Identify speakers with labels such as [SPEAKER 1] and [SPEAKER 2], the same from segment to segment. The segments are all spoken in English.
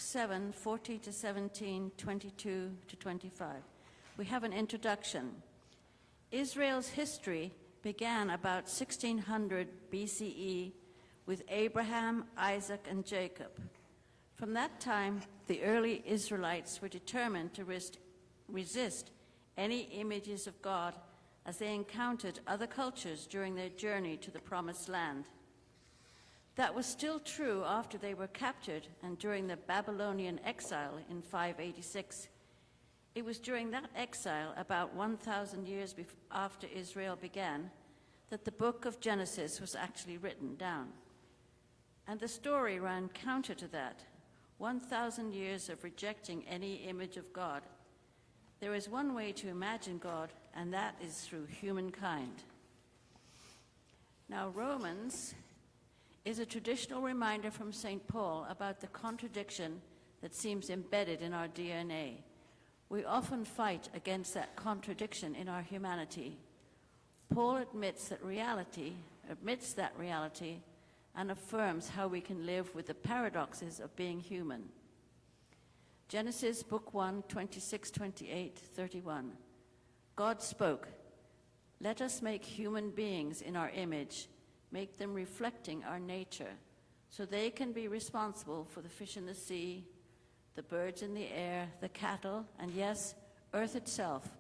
[SPEAKER 1] 7, 14 to 17, 22 to 25. We have an introduction. Israel's history began about 1600 BCE with Abraham, Isaac, and Jacob. From that time, the early Israelites were determined to resist any images of God as they encountered other cultures during their journey to the Promised Land. That was still true after they were captured and during the Babylonian exile in 586. It was during that exile, about 1,000 years after Israel began, that the book of Genesis was actually written down. And the story ran counter to that, 1,000 years of rejecting any image of God. There is one way to imagine God, and that is through humankind. Now, Romans is a traditional reminder from St. Paul about the contradiction that seems embedded in our DNA. We often fight against that contradiction in our humanity. Paul admits that reality, and affirms how we can live with the paradoxes of being human. Genesis book 1, 26, 28, 31. God spoke, "Let us make human beings in our image, make them reflecting our nature, so they can be responsible for the fish in the sea, the birds in the air, the cattle, and yes, earth itself,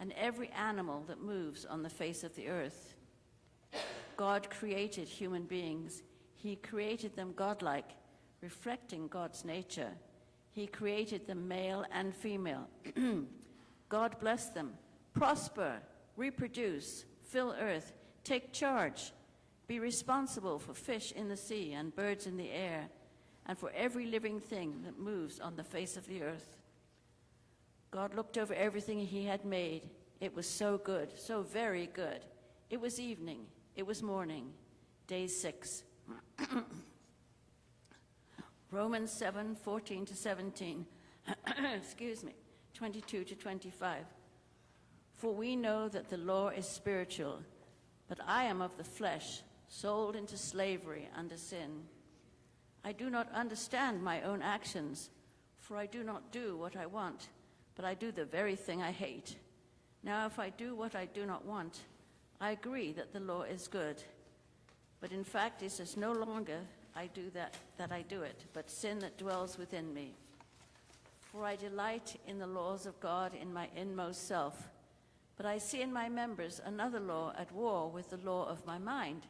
[SPEAKER 1] and every animal that moves on the face of the earth." God created human beings. He created them godlike, reflecting God's nature. He created them male and female. God blessed them. Prosper, reproduce, fill earth, take charge, be responsible for fish in the sea and birds in the air, and for every living thing that moves on the face of the earth. God looked over everything he had made. It was so good, so very good. It was evening. It was morning. Day 6. Romans 7, 14 to 17. 22 to 25. For we know that the law is spiritual, but I am of the flesh, sold into slavery under sin. I do not understand my own actions, for I do not do what I want, but I do the very thing I hate. Now if I do what I do not want, I agree that the law is good. But in fact, it is no longer I do that I do it, but sin that dwells within me. For I delight in the laws of God in my inmost self, but I see in my members another law at war with the law of my mind,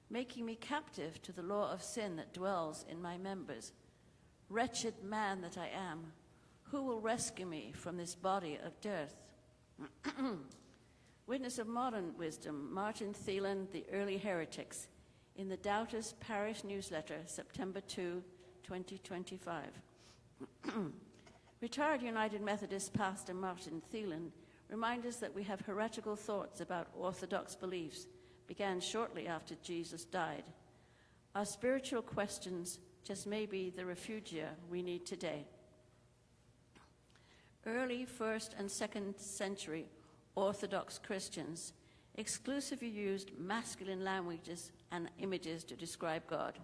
[SPEAKER 1] making me captive to the law of sin that dwells in my members. Wretched man that I am, who will rescue me from this body of death? Witness of modern wisdom, Martin Thielen, The Early Heretics, in the Doubters Parish Newsletter, September 2, 2025. Retired United Methodist pastor Martin Thielen reminds us that we have heretical thoughts about orthodox beliefs began shortly after Jesus died. Our spiritual questions just may be the refugia we need today. Early 1st and 2nd century Orthodox Christians exclusively used masculine languages and images to describe God.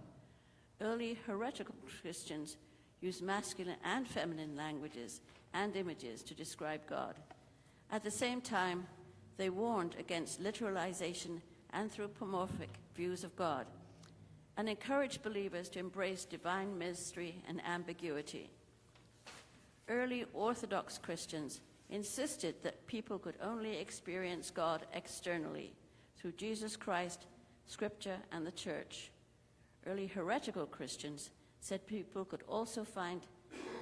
[SPEAKER 1] Early heretical Christians used masculine and feminine languages and images to describe God. At the same time, they warned against literalization, anthropomorphic views of God, and encouraged believers to embrace divine mystery and ambiguity. Early Orthodox Christians insisted that people could only experience God externally through Jesus Christ, Scripture, and the Church. Early heretical Christians said people could also find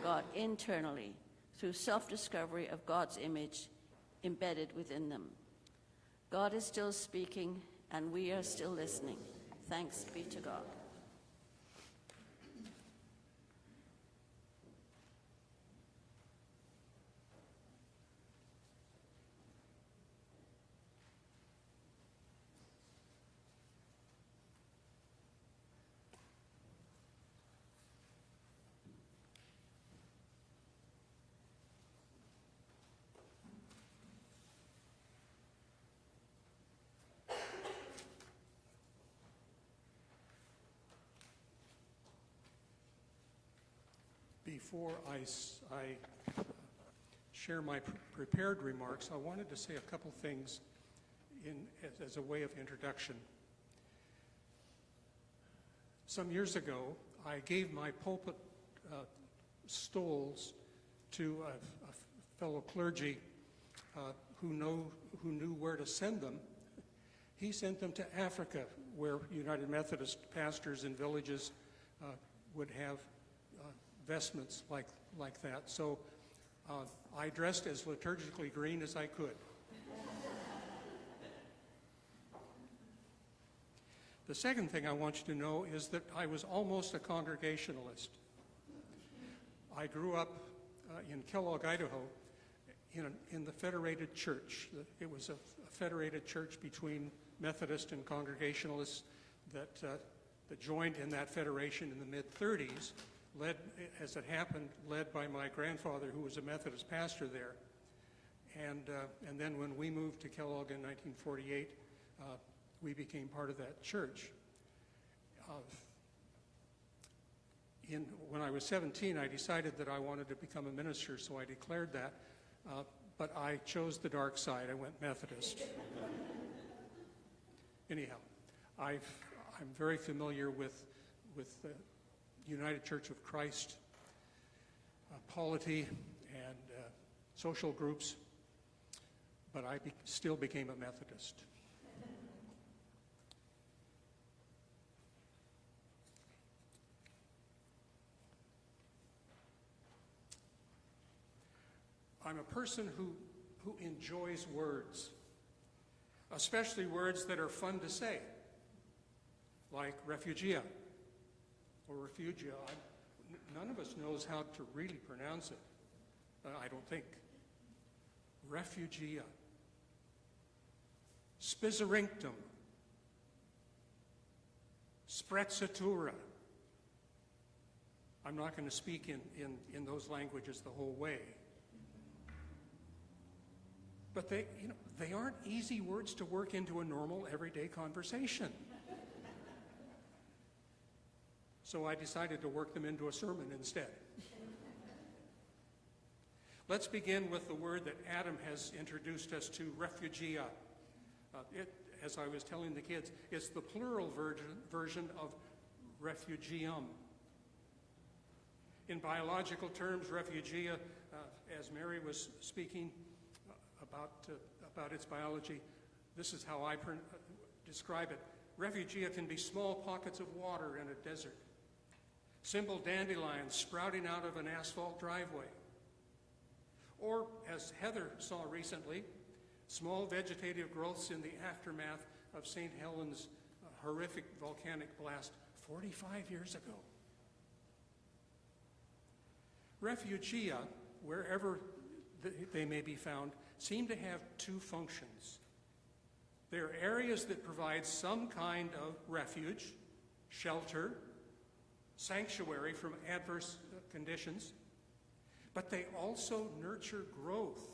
[SPEAKER 1] God internally through self-discovery of God's image embedded within them. God is still speaking, and we are still listening. Thanks be to God.
[SPEAKER 2] Before I share my prepared remarks, I wanted to say a couple things as a way of introduction. Some years ago, I gave my pulpit stoles to a fellow clergy who knew where to send them. He sent them to Africa, where United Methodist pastors in villages would have vestments like that. So I dressed as liturgically green as I could. The second thing I want you to know is that I was almost a Congregationalist. I grew up in Kellogg, Idaho, in the Federated Church. It was a federated church between Methodist and Congregationalists that joined in that federation in the mid-30s, led, as it happened, led by my grandfather, who was a Methodist pastor there. And then when we moved to Kellogg in 1948, we became part of that church. When I was 17, I decided that I wanted to become a minister, so I declared that. But I chose the dark side. I went Methodist. Anyhow, I'm very familiar with the United Church of Christ polity and social groups, but I still became a Methodist. I'm a person who enjoys words, especially words that are fun to say, like Refugia or Refugia. None of us knows how to really pronounce it, I don't think. Refugia. Spizzerinctum. Sprezzatura. I'm not going to speak in those languages the whole way. But they aren't easy words to work into a normal, everyday conversation. So I decided to work them into a sermon instead. Let's begin with the word that Adam has introduced us to, refugia. As I was telling the kids, it's the plural version of refugium. In biological terms, refugia, as Mary was speaking about its biology, this is how I describe it. Refugia can be small pockets of water in a desert, simple dandelions sprouting out of an asphalt driveway, or, as Heather saw recently, small vegetative growths in the aftermath of St. Helens' horrific volcanic blast 45 years ago. Refugia, wherever they may be found, seem to have two functions. They're areas that provide some kind of refuge, shelter, sanctuary from adverse conditions, but they also nurture growth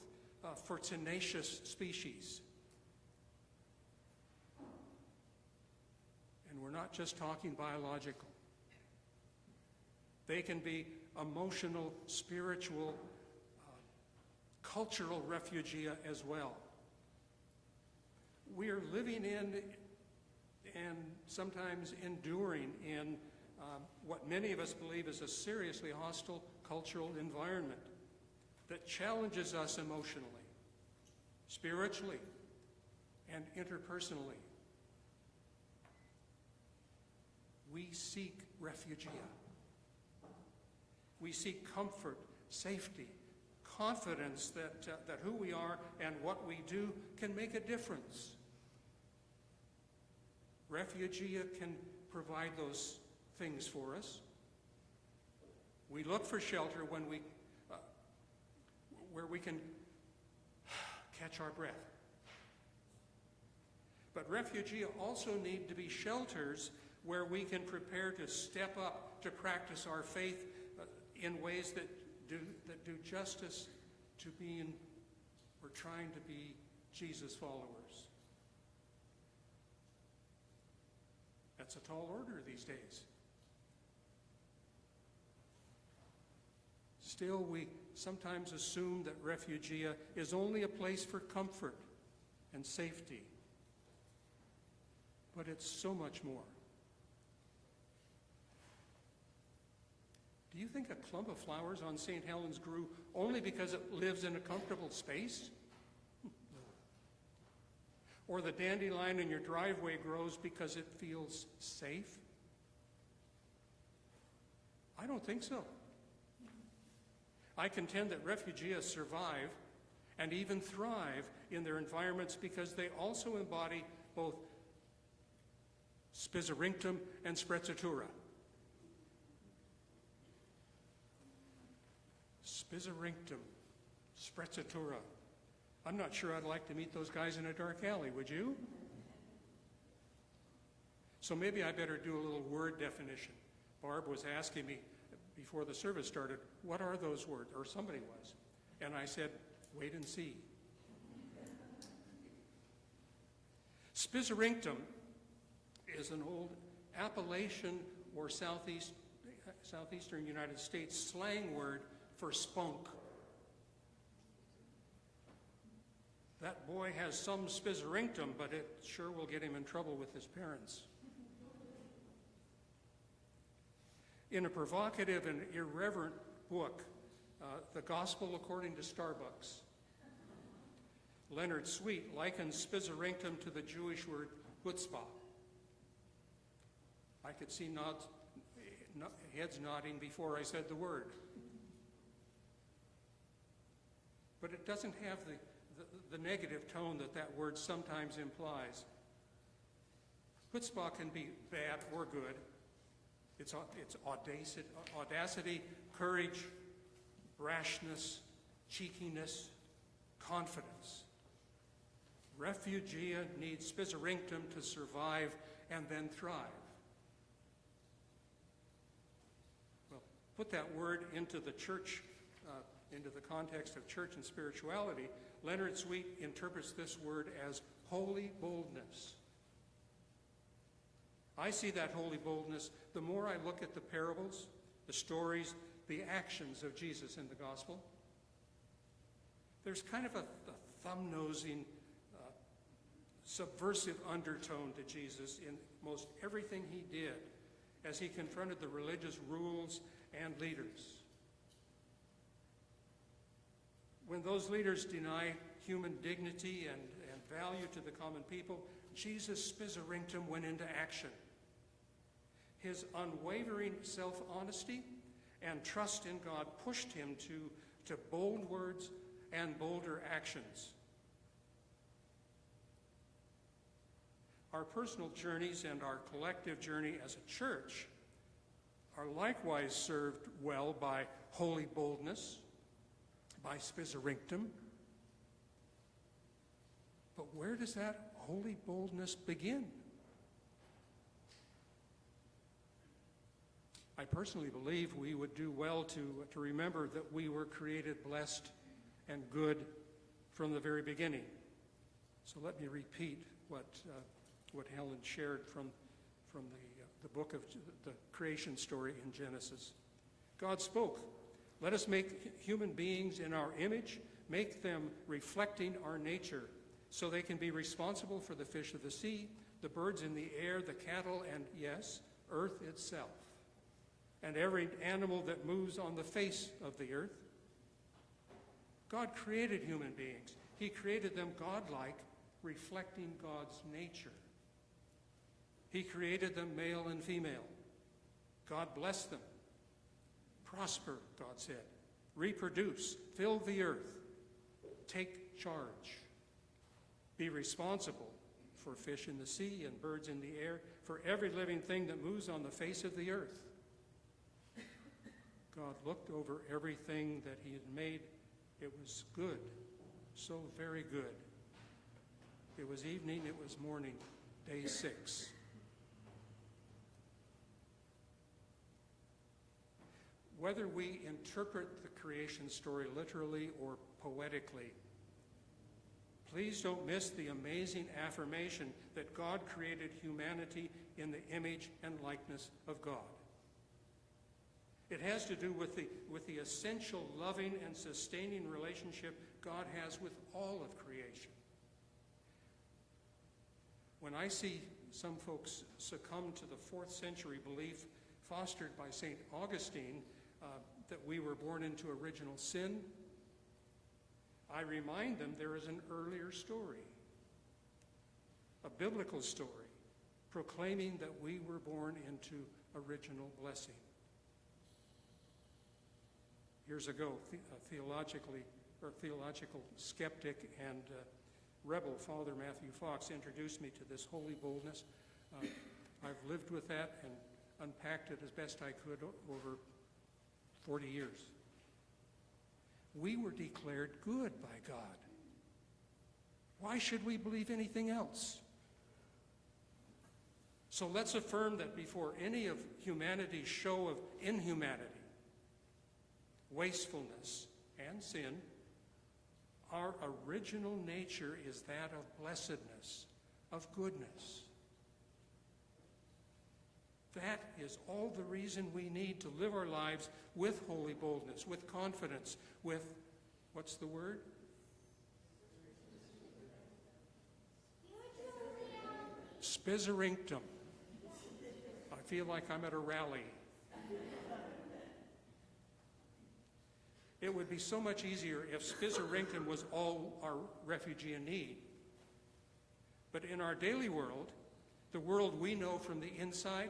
[SPEAKER 2] for tenacious species. And we're not just talking biological. They can be emotional, spiritual, cultural refugia as well. We are living in and sometimes enduring in what many of us believe is a seriously hostile cultural environment that challenges us emotionally, spiritually, and interpersonally. We seek refugia. We seek comfort, safety, confidence that who we are and what we do can make a difference. Refugia can provide those things for us. We look for shelter when where we can catch our breath. But refugia also need to be shelters where we can prepare to step up to practice our faith in ways that do justice to being or trying to be Jesus followers. That's a tall order these days. Still, we sometimes assume that Refugia is only a place for comfort and safety. But it's so much more. Do you think a clump of flowers on St. Helens grew only because it lives in a comfortable space? Or the dandelion in your driveway grows because it feels safe? I don't think so. I contend that Refugia survive and even thrive in their environments because they also embody both Spizzerinctum and Sprezzatura. Spizzerinctum, Sprezzatura. I'm not sure I'd like to meet those guys in a dark alley, would you? So maybe I better do a little word definition. Barb was asking me before the service started, what are those words? Or somebody was. And I said, wait and see. Spizzerinctum is an old Appalachian or southeastern United States slang word for spunk. That boy has some spizzerinctum, but it sure will get him in trouble with his parents. In a provocative and irreverent book, The Gospel According to Starbucks, Leonard Sweet likens spizzerinctum to the Jewish word chutzpah. I could see heads nodding before I said the word. But it doesn't have the negative tone that word sometimes implies. Chutzpah can be bad or good. It's audacity, courage, brashness, cheekiness, confidence. Refugia needs Spizzerinctum to survive and then thrive. Well, put that word into the church, into the context of church and spirituality. Leonard Sweet interprets this word as holy boldness. I see that holy boldness the more I look at the parables, the stories, the actions of Jesus in the gospel. There's kind of a thumb-nosing, subversive undertone to Jesus in most everything he did as he confronted the religious rules and leaders. When those leaders deny human dignity and value to the common people, Jesus' Spizzerinctum went into action. His unwavering self-honesty and trust in God pushed him to bold words and bolder actions. Our personal journeys and our collective journey as a church are likewise served well by holy boldness, by Spizzerinctum. But where does that holy boldness begin? I personally believe we would do well to remember that we were created blessed and good from the very beginning. So let me repeat what Helen shared from the book of the creation story in Genesis. God spoke, "Let us make human beings in our image, make them reflecting our nature, so they can be responsible for the fish of the sea, the birds in the air, the cattle, and yes, earth itself, and every animal that moves on the face of the earth." God created human beings. He created them godlike, reflecting God's nature. He created them male and female. God blessed them. Prosper, God said. Reproduce, fill the earth, take charge. Be responsible for fish in the sea and birds in the air, for every living thing that moves on the face of the earth. God looked over everything that he had made. It was good, so very good. It was evening, it was morning, day 6. Whether we interpret the creation story literally or poetically, please don't miss the amazing affirmation that God created humanity in the image and likeness of God. It has to do with the essential loving and sustaining relationship God has with all of creation. When I see some folks succumb to the 4th century belief fostered by St. Augustine that we were born into original sin, I remind them there is an earlier story, a biblical story, proclaiming that we were born into original blessing. Years ago, a theological skeptic and rebel, Father Matthew Fox, introduced me to this holy boldness. I've lived with that and unpacked it as best I could over 40 years. We were declared good by God. Why should we believe anything else? So let's affirm that before any of humanity's show of inhumanity, wastefulness, and sin, our original nature is that of blessedness, of goodness. That is all the reason we need to live our lives with holy boldness, with confidence, with, what's the word? Spizzerinctum. I feel like I'm at a rally. It would be so much easier if Spizzerinctum was all our Refugia need. But in our daily world, the world we know from the inside,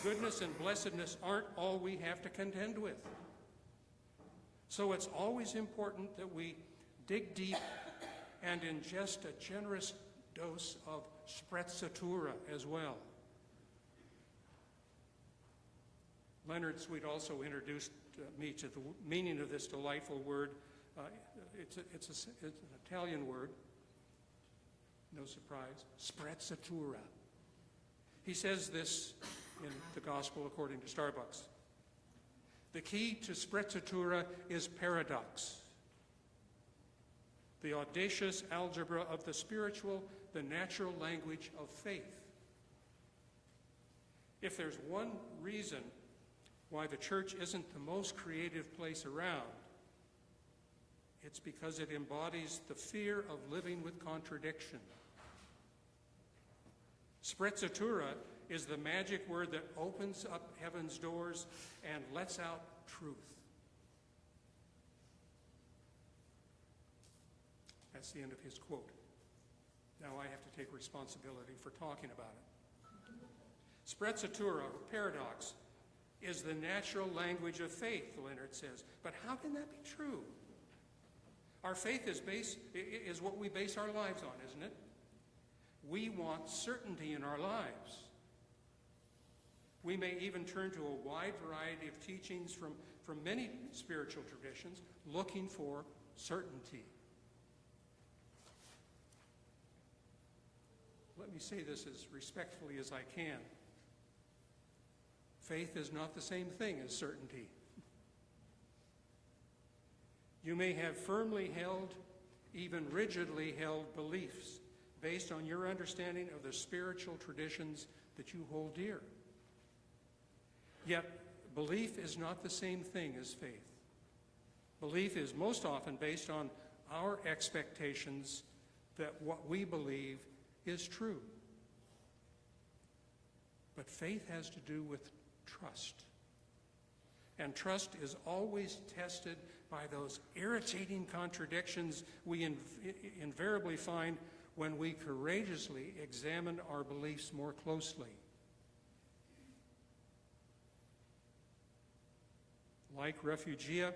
[SPEAKER 2] goodness and blessedness aren't all we have to contend with. So it's always important that we dig deep and ingest a generous dose of Sprezzatura as well. Leonard Sweet also introduced me to the meaning of this delightful word. It's an Italian word, no surprise, Sprezzatura. He says this in the Gospel according to Starbucks. The key to Sprezzatura is paradox, the audacious algebra of the spiritual, the natural language of faith. If there's one reason why the church isn't the most creative place around, it's because it embodies the fear of living with contradiction. Sprezzatura is the magic word that opens up heaven's doors and lets out truth. That's the end of his quote. Now I have to take responsibility for talking about it. Sprezzatura, or paradox, is the natural language of faith, Leonard says. But how can that be true? Our faith is what we base our lives on, isn't it? We want certainty in our lives. We may even turn to a wide variety of teachings from many spiritual traditions looking for certainty. Let me say this as respectfully as I can. Faith is not the same thing as certainty. You may have firmly held, even rigidly held beliefs based on your understanding of the spiritual traditions that you hold dear. Yet, belief is not the same thing as faith. Belief is most often based on our expectations that what we believe is true. But faith has to do with trust. And trust is always tested by those irritating contradictions we invariably find when we courageously examine our beliefs more closely. Like Refugia,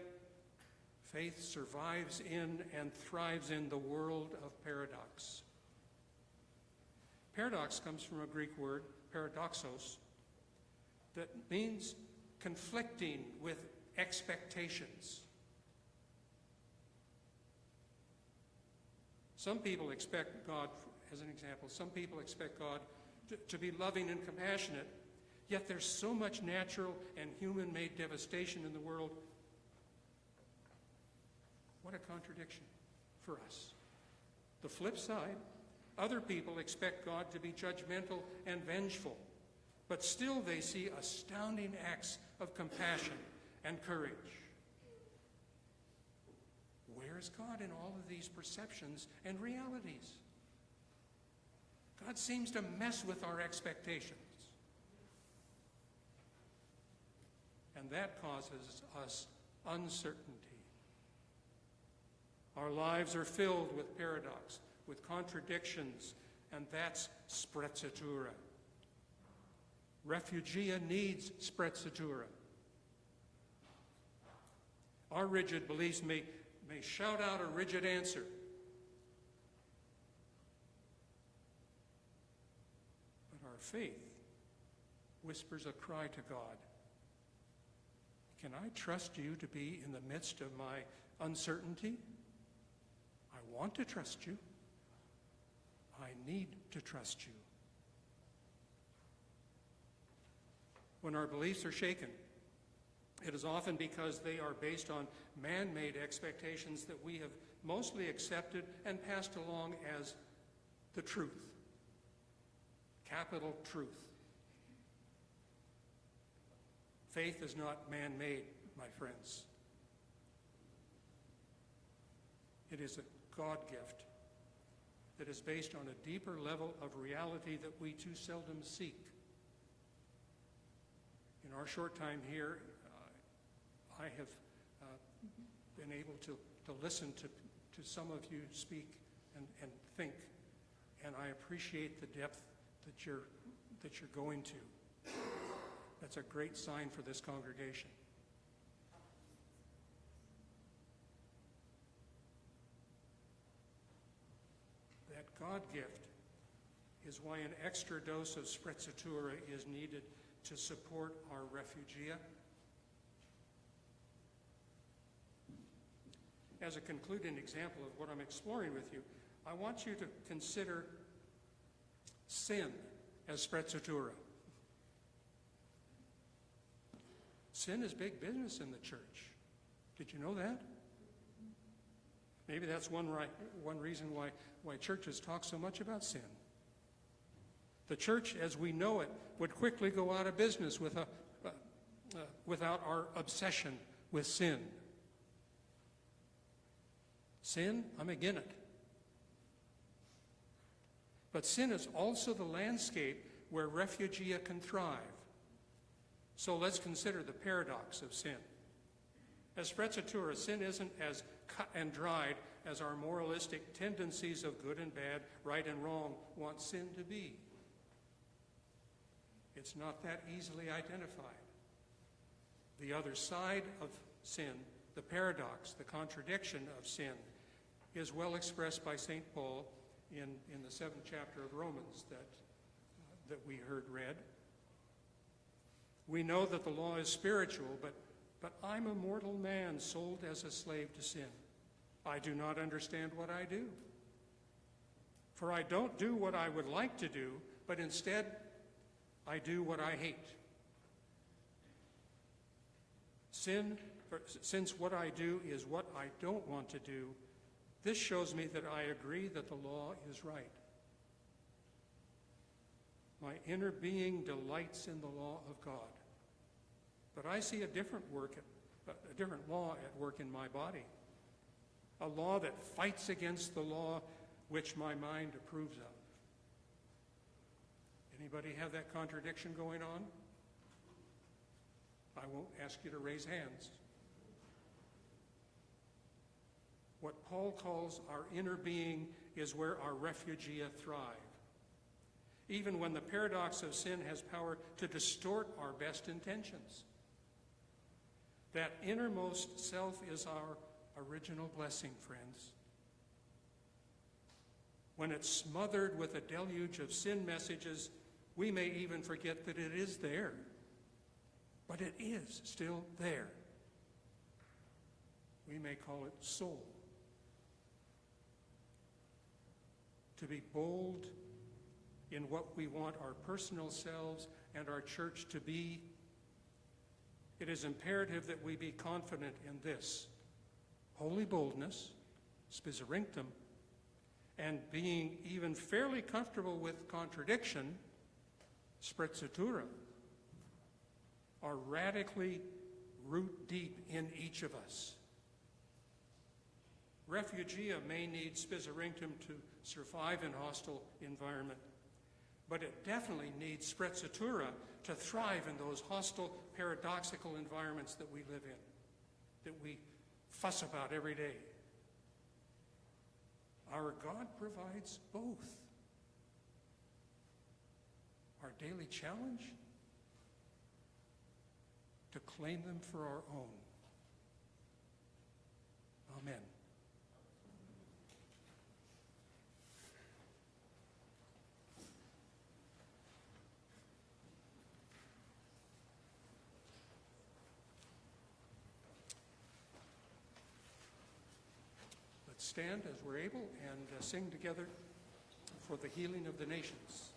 [SPEAKER 2] faith survives in and thrives in the world of paradox. Paradox comes from a Greek word, paradoxos, that means conflicting with expectations. Some people expect God, as an example, some people expect God to be loving and compassionate, yet there's so much natural and human-made devastation in the world. What a contradiction for us. The flip side, other people expect God to be judgmental and vengeful, but still they see astounding acts of compassion and courage. Where's God in all of these perceptions and realities? God seems to mess with our expectations. And that causes us uncertainty. Our lives are filled with paradox, with contradictions, and that's Sprezzatura. Refugia needs Sprezzatura. Our rigid beliefs may shout out a rigid answer. But our faith whispers a cry to God. Can I trust you to be in the midst of my uncertainty? I want to trust you. I need to trust you. When our beliefs are shaken, it is often because they are based on man-made expectations that we have mostly accepted and passed along as the truth. Capital truth. Faith is not man-made, my friends. It is a God gift that is based on a deeper level of reality that we too seldom seek. In our short time here, I have been able to listen to some of you speak and think, and I appreciate the depth that you're going to. That's a great sign for this congregation. That God gift is why an extra dose of Sprezzatura is needed to support our Refugia. As a concluding example of what I'm exploring with you, I want you to consider sin as Sprezzatura. Sin is big business in the church. Did you know that? Maybe that's one reason why churches talk so much about sin. The church, as we know it, would quickly go out of business without our obsession with sin. Sin, I'm against it. But sin is also the landscape where Refugia can thrive. So let's consider the paradox of sin. As Sprezzatura, sin isn't as cut and dried as our moralistic tendencies of good and bad, right and wrong want sin to be. It's not that easily identified. The other side of sin, the paradox, the contradiction of sin, is well expressed by St. Paul in the 7th chapter of Romans that we heard read. We know that the law is spiritual, but I'm a mortal man sold as a slave to sin. I do not understand what I do. For I don't do what I would like to do, but instead I do what I hate. Since what I do is what I don't want to do, this shows me that I agree that the law is right. My inner being delights in the law of God. But I see a different law at work in my body. A law that fights against the law which my mind approves of. Anybody have that contradiction going on? I won't ask you to raise hands. What Paul calls our inner being is where our refugia thrive. Even when the paradox of sin has power to distort our best intentions. That innermost self is our original blessing, friends. When it's smothered with a deluge of sin messages, we may even forget that it is there. But it is still there. We may call it soul. To be bold in what we want our personal selves and our church to be, it is imperative that we be confident in this: holy boldness, Spizzerinctum, and being even fairly comfortable with contradiction, Sprezzatura are radically root deep in each of us. Refugia may need Spizzerinctum to survive in hostile environment, but it definitely needs Sprezzatura to thrive in those hostile, paradoxical environments that we live in, that we fuss about every day. Our God provides both. Our daily challenge? To claim them for our own. Amen. Let's stand as we're able and sing together for the healing of the nations.